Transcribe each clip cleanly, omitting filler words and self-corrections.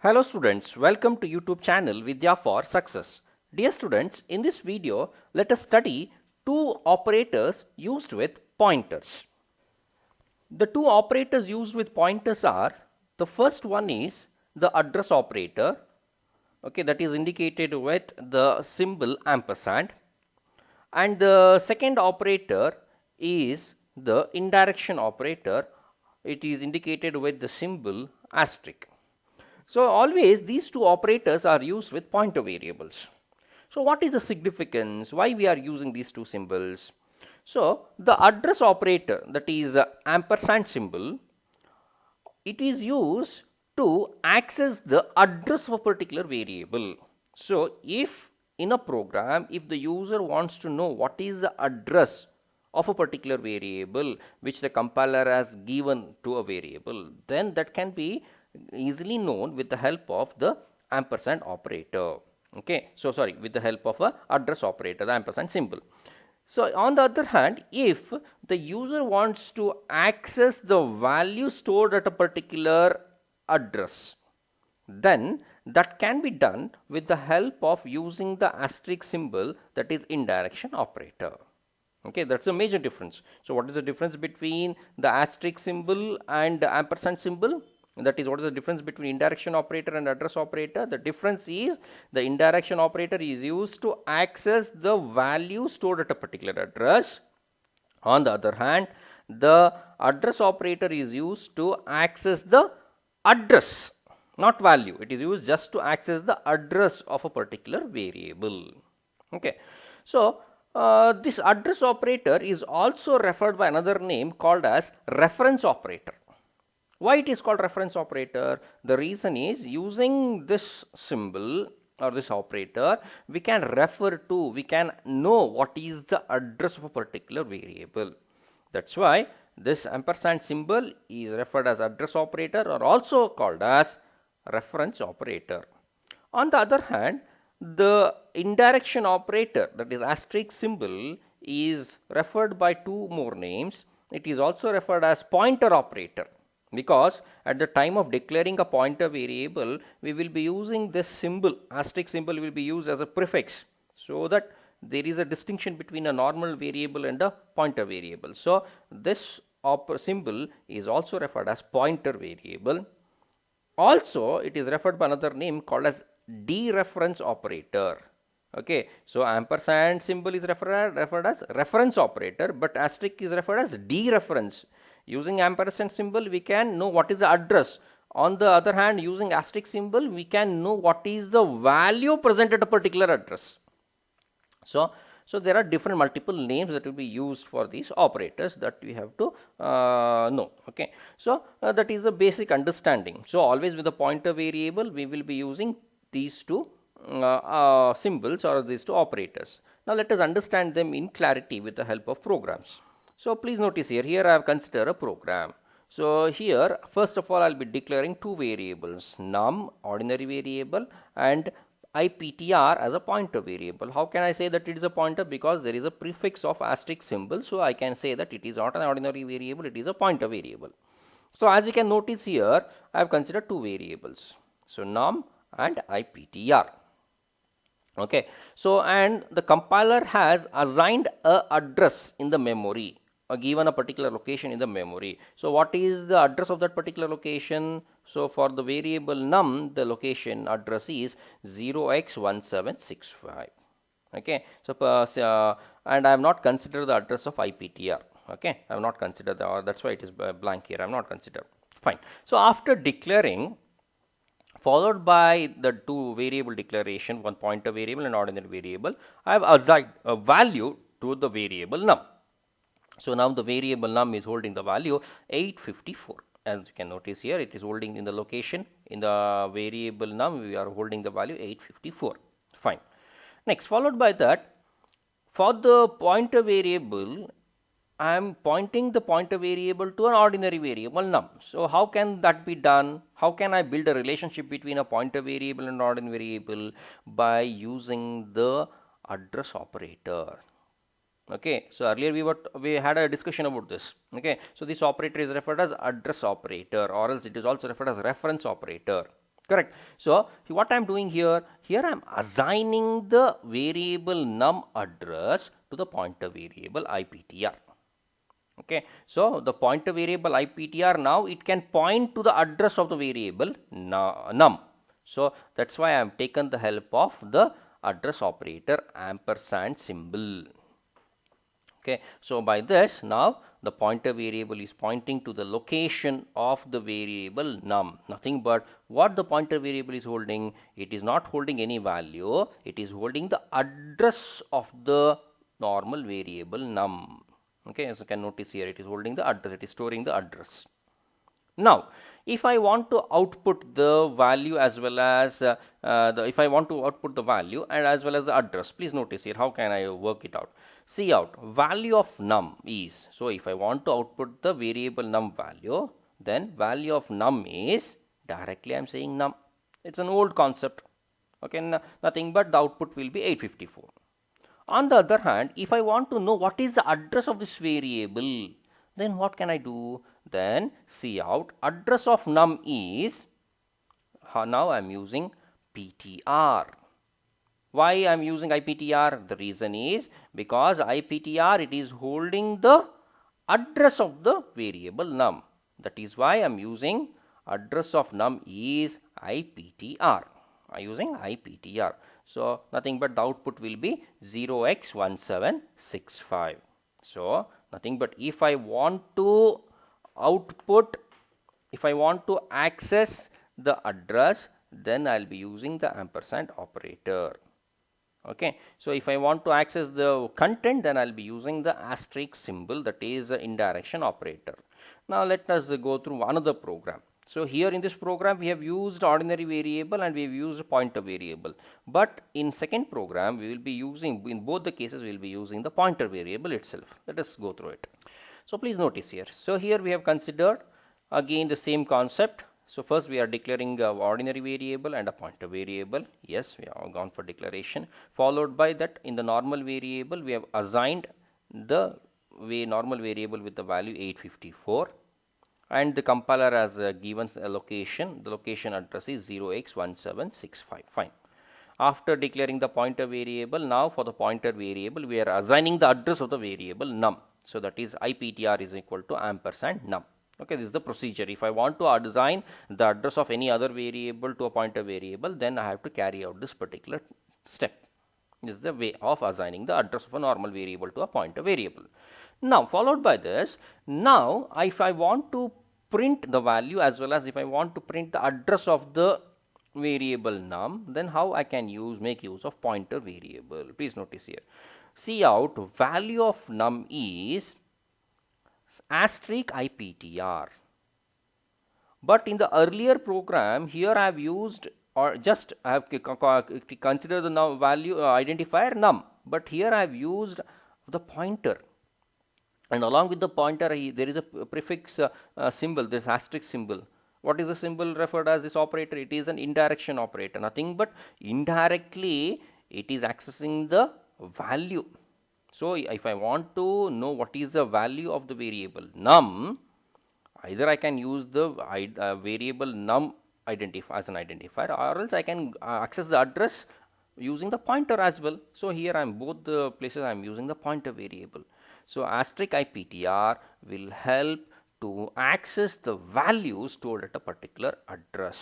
Hello students, welcome to YouTube channel Vidya for Success. Dear students, in this video, let us study two operators used with pointers. The two operators used with pointers are, the first one is the address operator, okay, that is indicated with the symbol ampersand, and the second operator is the indirection operator. It is indicated with the symbol asterisk. So always these two operators are used with pointer variables. So what is the significance? Why we are using these two symbols? So the address operator, that is ampersand symbol, it is used to access the address of a particular variable. So if in a program, if the user wants to know what is the address of a particular variable which the compiler has given to a variable, then that can be easily known with the help of the ampersand operator. Okay, so sorry, with the help of a address operator, the ampersand symbol. So on the other hand, if the user wants to access the value stored at a particular address, then that can be done with the help of using the asterisk symbol, that is indirection operator. Okay, that's a major difference. So what is the difference between the asterisk symbol and the ampersand symbol? That is, what is the difference between indirection operator and address operator? The difference is the indirection operator is used to access the value stored at a particular address. On the other hand, the address operator is used to access the address, not value. It is used just to access the address of a particular variable. Okay, so this address operator is also referred by another name called as reference operator. Why it is called reference operator? The reason is, using this symbol or this operator, we can refer to, we can know what is the address of a particular variable. That's why this ampersand symbol is referred as address operator, or also called as reference operator. On the other hand, the indirection operator, that is asterisk symbol, is referred by two more names. It is also referred as pointer operator, because at the time of declaring a pointer variable, we will be using this symbol, asterisk symbol will be used as a prefix, so that there is a distinction between a normal variable and a pointer variable. So this symbol is also referred as pointer variable. Also it is referred by another name called as dereference operator. Okay, so ampersand symbol is referred as reference operator, but asterisk is referred as dereference. Using ampersand symbol, we can know what is the address. On the other hand, using asterisk symbol, we can know what is the value present at a particular address. So there are different multiple names that will be used for these operators that we have to know. Okay, so that is a basic understanding. So always with a pointer variable, we will be using these two symbols or these two operators. Now let us understand them in clarity with the help of programs. So please notice here I have considered a program. So here, first of all, I will be declaring two variables, num, ordinary variable, and IPTR as a pointer variable. How can I say that it is a pointer? Because there is a prefix of asterisk symbol, so I can say that it is not an ordinary variable, it is a pointer variable. So as you can notice here, I have considered two variables, so num and IPTR. Okay, so and the compiler has assigned a address in the memory, given a particular location in the memory. So what is the address of that particular location? So for the variable num, the location address is 0x1765. Okay, so and I have not considered the address of IPTR. Okay, I have not considered that, or that's why it is blank here. I have not considered. Fine. So after declaring, followed by the two variable declaration, one pointer variable and ordinary variable, I have assigned a value to the variable num. So now the variable num is holding the value 854. As you can notice here, it is holding in the location in the variable num, we are holding the value 854. Fine. Next, followed by that, for the pointer variable, I am pointing the pointer variable to an ordinary variable num. So how can that be done? How can I build a relationship between a pointer variable and ordinary variable? By using the address operator. Okay, so earlier we had a discussion about this. Okay, so this operator is referred as address operator, or else it is also referred as reference operator. Correct. So what I'm doing here, I'm assigning the variable num address to the pointer variable IPTR. Okay, so the pointer variable IPTR, now it can point to the address of the variable num. So that's why I have taken the help of the address operator ampersand symbol. Okay, so by this, now the pointer variable is pointing to the location of the variable num. Nothing but what the pointer variable is holding, it is not holding any value, it is holding the address of the normal variable num. Okay, as you can notice here, it is holding the address, it is storing the address. Now, if I want to output the value as well as if I want to output the value and as well as the address, please notice here, how can I work it out? See out, value of num is, so if I want to output the variable num value, then value of num is, directly I am saying num. It's an old concept. Okay, nothing but the output will be 854. On the other hand, if I want to know what is the address of this variable, then what can I do? Then see out, address of num is, now I am using PTR. Why I am using IPTR? The reason is because IPTR, it is holding the address of the variable num. That is why I am using address of num is IPTR. I am using IPTR. So nothing but the output will be 0x1765. So nothing but if I want to output, if I want to access the address, then I'll be using the ampersand operator. Okay, so if I want to access the content, then I'll be using the asterisk symbol, that is the indirection operator. Now let us go through another program. So here in this program we have used ordinary variable and we have used pointer variable, but in second program we will be using, in both the cases we will be using the pointer variable itself. Let us go through it. So please notice here, so here we have considered again the same concept. So first we are declaring a ordinary variable and a pointer variable. Yes, we have gone for declaration. Followed by that, in the normal variable we have assigned the normal variable with the value 854, and the compiler has given a location. The location address is 0x1765. Fine. After declaring the pointer variable, now for the pointer variable we are assigning the address of the variable num. So that is IPTR is equal to ampersand num. Okay, this is the procedure. If I want to assign the address of any other variable to a pointer variable, then I have to carry out this particular step. This is the way of assigning the address of a normal variable to a pointer variable. Now followed by this, now if I want to print the value as well as if I want to print the address of the variable num, then how I can make use of pointer variable. Please notice here, see out, value of num is asterisk IPTR. But in the earlier program, here I have used, or just I have considered the value identifier num, but here I have used the pointer, and along with the pointer there is a prefix symbol, this asterisk symbol. What is the symbol referred as this operator? It is an indirection operator, nothing but indirectly it is accessing the value. So if I want to know what is the value of the variable num, either I can use the variable num as an identifier, or else I can access the address using the pointer as well. So here I am, both the places I am using the pointer variable. So asterisk IPTR will help to access the value stored at a particular address.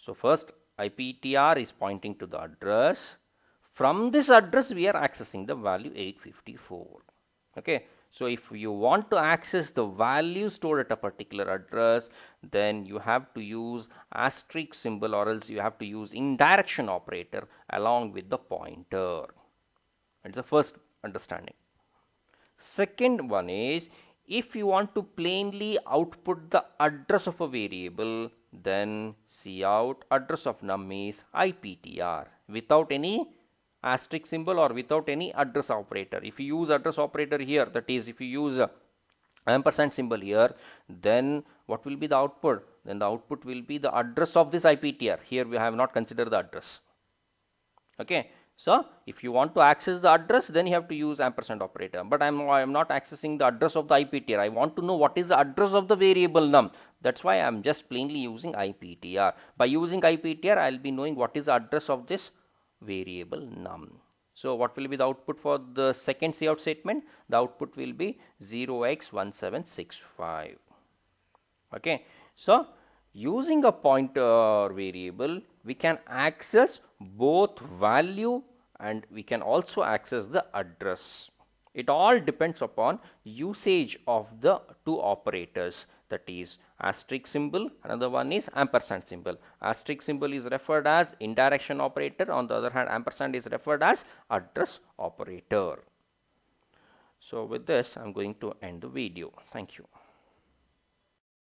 So first IPTR is pointing to the address. From this address we are accessing the value 854. Okay, so if you want to access the value stored at a particular address, then you have to use asterisk symbol, or else you have to use indirection operator along with the pointer. That's the first understanding. Second one is, if you want to plainly output the address of a variable, then see out, address of num is IPTR without any asterisk symbol or without any address operator. If you use address operator here, that is if you use ampersand symbol here, then what will be the output? Then the output will be the address of this IPTR. Here we have not considered the address. Okay, so if you want to access the address, then you have to use ampersand operator. But I am not accessing the address of the IPTR. I want to know what is the address of the variable num. That's why I'm just plainly using IPTR. By using IPTR, I'll be knowing what is the address of this variable num. So what will be the output for the second cout statement? The output will be 0x1765. Okay, so using a pointer variable, we can access both value and we can also access the address. It all depends upon usage of the two operators, that is asterisk symbol, another one is ampersand symbol. Asterisk symbol is referred as indirection operator, on the other hand ampersand is referred as address operator. So with this I'm going to end the video. Thank you.